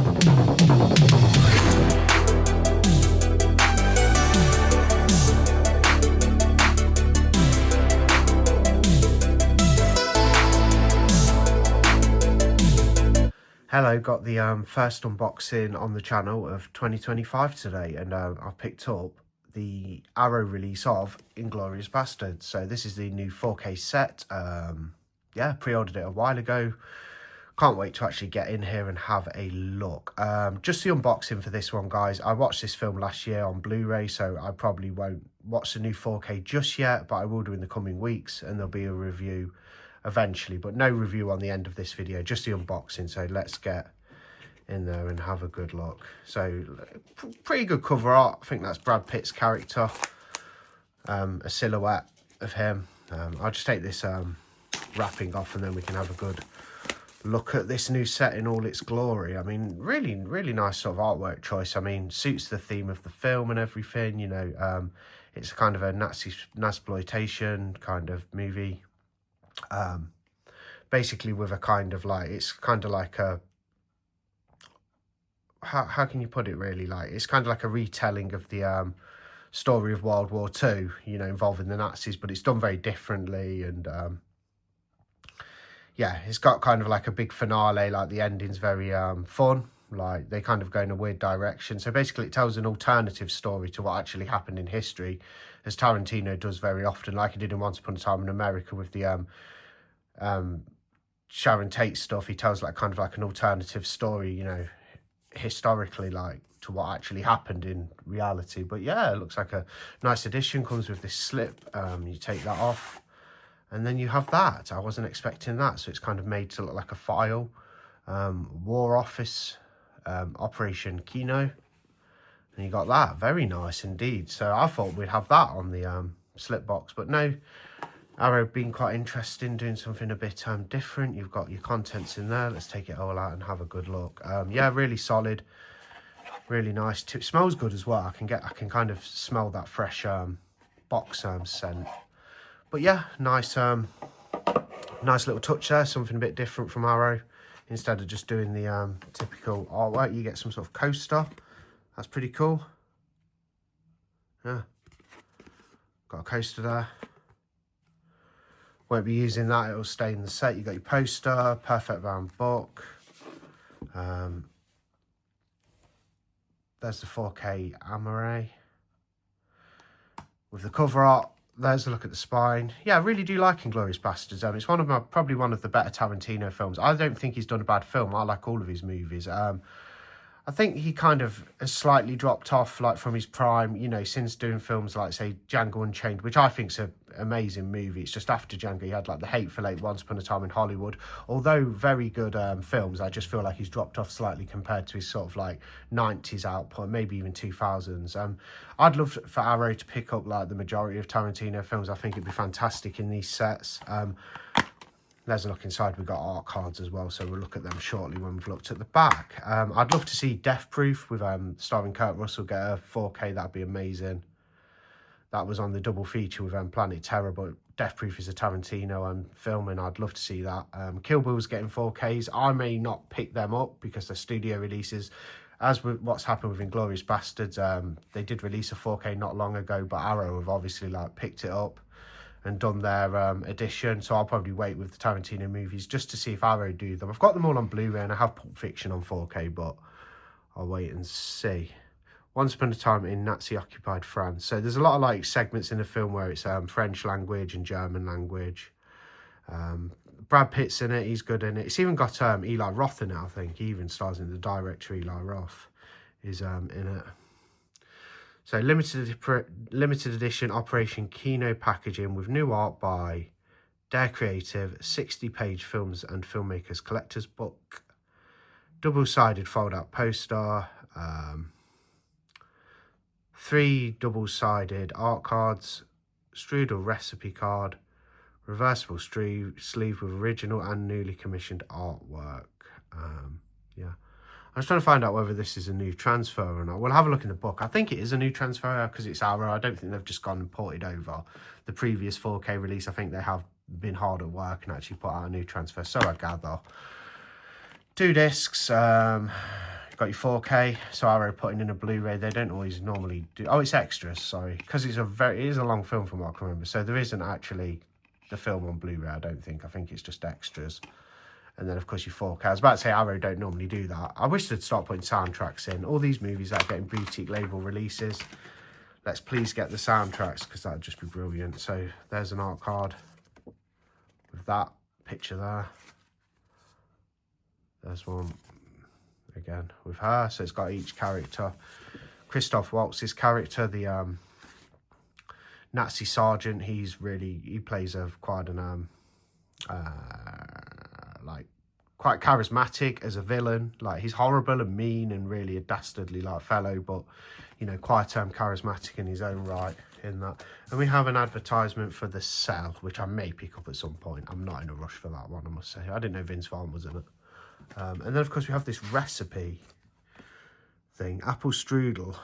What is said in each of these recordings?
Hello, got the first unboxing on the channel of 2025 today, and I've picked up the Arrow release of Inglourious Basterds. So this is the new 4K set. Yeah, pre-ordered it a while ago. Can't wait to actually get in here and have a look. Just the unboxing for this one, guys. I watched this film last year on Blu-ray, so I probably won't watch the new 4K just yet, but I will do in the coming weeks, and there'll be a review eventually, but no review on the end of this video, just the unboxing. So let's get in there and have a good look. So pretty good cover art. I think that's Brad Pitt's character, a silhouette of him. I'll just take this wrapping off and then we can have a good look at this new set in all its glory. I mean, really nice sort of artwork choice. I mean, suits the theme of the film and everything, you know. It's kind of a Nazi-exploitation kind of movie. Basically with a kind of like, it's kind of like a, how can you put it really, like, it's kind of like a retelling of the story of World War II, you know, involving the Nazis, but it's done very differently. And yeah, it's got kind of like a big finale, like the ending's very fun, like they kind of go in a weird direction. So basically it tells an alternative story to what actually happened in history, as Tarantino does very often, like he did in Once Upon a Time in America with the Sharon Tate stuff. He tells like kind of like an alternative story, you know, historically, like to what actually happened in reality. But yeah, it looks like a nice addition. Comes with this slip. You take that off and then you have that. I wasn't expecting that. So it's kind of made to look like a file. War Office, Operation Kino. And you got that. Very nice indeed. So I thought we'd have that on the slip box, but no. Arrow being quite interesting, doing something a bit different. You've got your contents in there. Let's take it all out and have a good look. Yeah, really solid, really nice too. It smells good as well. I can kind of smell that fresh box scent. But yeah, nice little touch there. Something a bit different from Arrow. Instead of just doing the typical artwork, you get some sort of coaster. That's pretty cool. Yeah, got a coaster there. Won't be using that, it'll stay in the set. You got your poster, perfect bound book. There's the 4K Amaray. With the cover art, there's a look at the spine. Yeah, I really do like Inglourious Basterds. It's probably one of the better Tarantino films. I don't think he's done a bad film. I like all of his movies. I think he kind of has slightly dropped off, like, from his prime, you know, since doing films like, say, Django Unchained, which I think's an amazing movie. It's just after Django, he had, like, The Hateful Eight, Once Upon a Time in Hollywood. Although very good films, I just feel like he's dropped off slightly compared to his sort of, like, 90s output, maybe even 2000s. I'd love for Arrow to pick up, like, the majority of Tarantino films. I think it'd be fantastic in these sets. There's a look inside. We've got art cards as well, so we'll look at them shortly when we've looked at the back. I'd love to see Death Proof with starring Kurt Russell get a 4K. That'd be amazing. That was on the double feature with Planet Terror, but Death Proof is a Tarantino film, and I'd love to see that. Kill Bill's getting 4Ks. I may not pick them up because they're studio releases. As with what's happened with Inglourious Basterds, they did release a 4K not long ago, but Arrow have obviously like picked it up and done their edition. So I'll probably wait with the Tarantino movies just to see if Arrow do them. I've got them all on Blu-ray and I have Pulp Fiction on 4K, but I'll wait and see. Once Upon a Time in Nazi-occupied France. So there's a lot of like segments in the film where it's French language and German language. Brad Pitt's in it, he's good in it. It's even got Eli Roth in it, I think. He even stars in it. The director, Eli Roth, is in it. So limited edition Operation Kino packaging with new art by Dare Creative, 60-page films and filmmakers collector's book, double-sided fold-out poster, 3 double-sided art cards, Strudel recipe card, reversible sleeve with original and newly commissioned artwork. Yeah. I was trying to find out whether this is a new transfer or not. We'll have a look in the book. I think it is a new transfer because it's Arrow. I don't think they've just gone and ported over the previous 4K release. I think they have been hard at work and actually put out a new transfer. So I gather. 2 discs. Got got your 4K, so Arrow putting in a Blu-ray. They don't always normally do. Oh, it's extras, sorry, because it is a long film from what I can remember. So there isn't actually the film on Blu-ray, I don't think. I think it's just extras. And then, of course, your 4K. I was about to say Arrow don't normally do that. I wish they'd start putting soundtracks in. All these movies that are getting boutique label releases, let's please get the soundtracks, because that would just be brilliant. So there's an art card with that picture there. There's one again with her. So it's got each character. Christoph Waltz's character, the Nazi sergeant, he plays quite quite charismatic as a villain. Like, he's horrible and mean and really a dastardly like fellow, but you know, quite charismatic in his own right in that. And we have an advertisement for The Cell, which I may pick up at some point. I'm not in a rush for that one, I must say. I didn't know Vince Vaughn was in it. And then of course we have this recipe thing, apple strudel.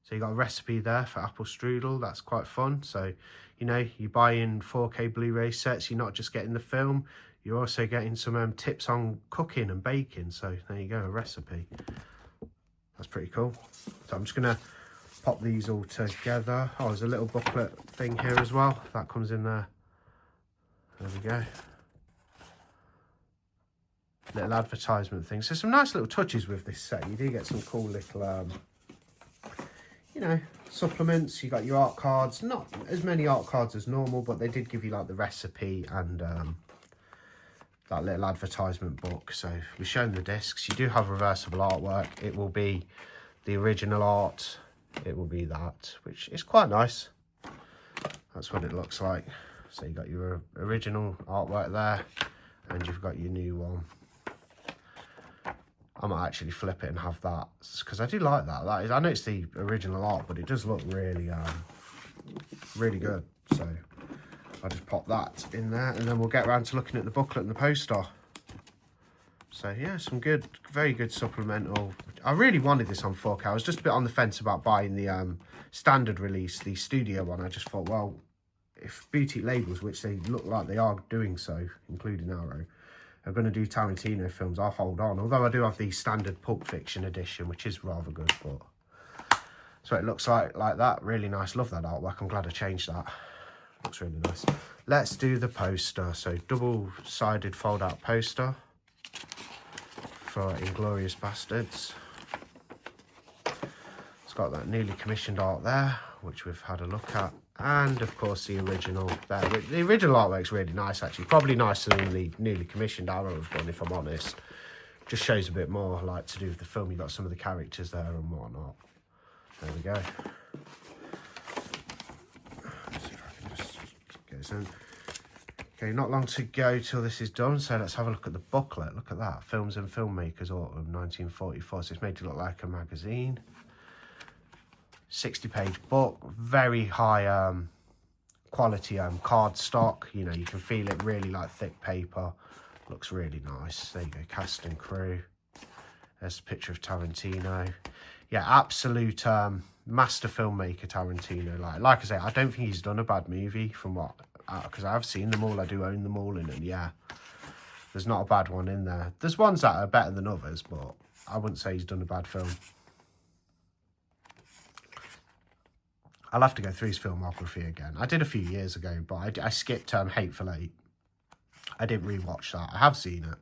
So you got a recipe there for apple strudel. That's quite fun. So, you know, you buy in 4K Blu-ray sets, you're not just getting the film, you're also getting some tips on cooking and baking. So there you go, a recipe. That's pretty cool. So I'm just going to pop these all together. Oh, there's a little booklet thing here as well. That comes in there. There we go. Little advertisement thing. So some nice little touches with this set. You do get some cool little, you know, supplements. You got your art cards. Not as many art cards as normal, but they did give you like the recipe and that little advertisement book. So we've shown the discs. You do have reversible artwork. It will be the original art. It will be that, which is quite nice. That's what it looks like. So you got your original artwork there, and you've got your new one. I might actually flip it and have that, because I do like that. That is, I know it's the original art, but it does look really, really good. So I'll just pop that in there, and then we'll get around to looking at the booklet and the poster. So yeah, some good, very good supplemental. I really wanted this on 4K. I was just a bit on the fence about buying the standard release, the studio one. I just thought, well, if boutique labels, which they look like they are doing so, including Arrow, are going to do Tarantino films, I'll hold on. Although I do have the standard Pulp Fiction edition, which is rather good, but so it looks like that. Really nice. Love that artwork. I'm glad I changed that. Looks really nice. Let's do the poster. So double-sided fold-out poster for Inglourious Basterds. It's got that newly commissioned art there, which we've had a look at. And of course the original there. The original artwork's really nice, actually. Probably nicer than the newly commissioned Arrow have done, if I'm honest. Just shows a bit more like to do with the film. You've got some of the characters there and whatnot. There we go. Let's see if I can just get this in. Okay, not long to go till this is done, so let's have a look at the booklet. Look at that. Films and Filmmakers, Autumn 1944. So it's made to look like a magazine. 60-page book, very high quality card stock. You know, you can feel it, really like thick paper. Looks really nice. There you go, cast and crew. There's a picture of Tarantino. Yeah, absolute master filmmaker Tarantino. Like I say, I don't think he's done a bad movie from what, because I have seen them all. I do own them all, and yeah, there's not a bad one in there. There's ones that are better than others, but I wouldn't say he's done a bad film. I'll have to go through his filmography again. I did a few years ago, but I skipped Hateful Eight. I didn't rewatch that. I have seen it.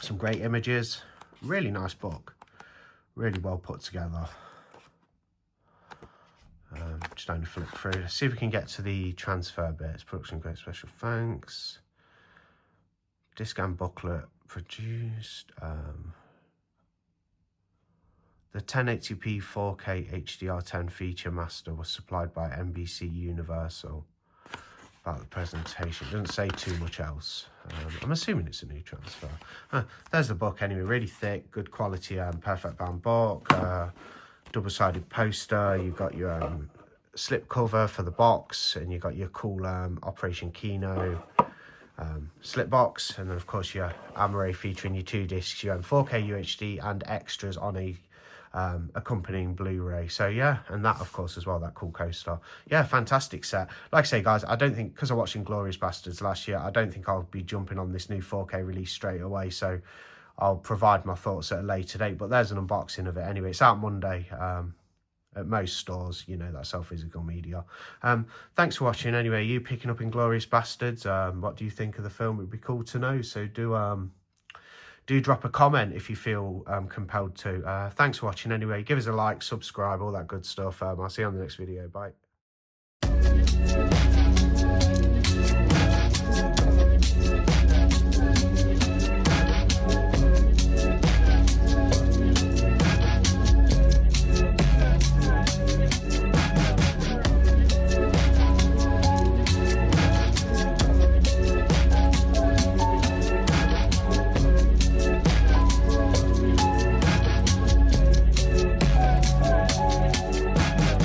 Some great images. Really nice book. Really well put together. Just going to flip through. Let's see if we can get to the transfer bits. Production great special thanks. Disc and booklet produced. The 1080p 4K HDR10 feature master was supplied by NBC Universal. About the presentation, it doesn't say too much else. I'm assuming it's a new transfer. There's the book anyway, really thick, good quality, perfect bound book, double-sided poster. You've got your slip cover for the box, and you've got your cool Operation Kino slip box, and then of course your Amore featuring your 2 discs, your 4K UHD and extras on a accompanying Blu-ray. So yeah, and that of course as well, that cool coaster. Yeah, fantastic set. Like I say, guys, I don't think, because I watched Inglourious Basterds last year, I don't think I'll be jumping on this new 4K release straight away, so I'll provide my thoughts at a later date. But there's an unboxing of it anyway. It's out Monday at most stores, you know, that sell physical media. Thanks for watching anyway. You picking up Inglourious Basterds, what do you think of the film? It would be cool to know, so do drop a comment if you feel compelled to. Thanks for watching anyway. Give us a like, subscribe, all that good stuff. I'll see you on the next video. Bye.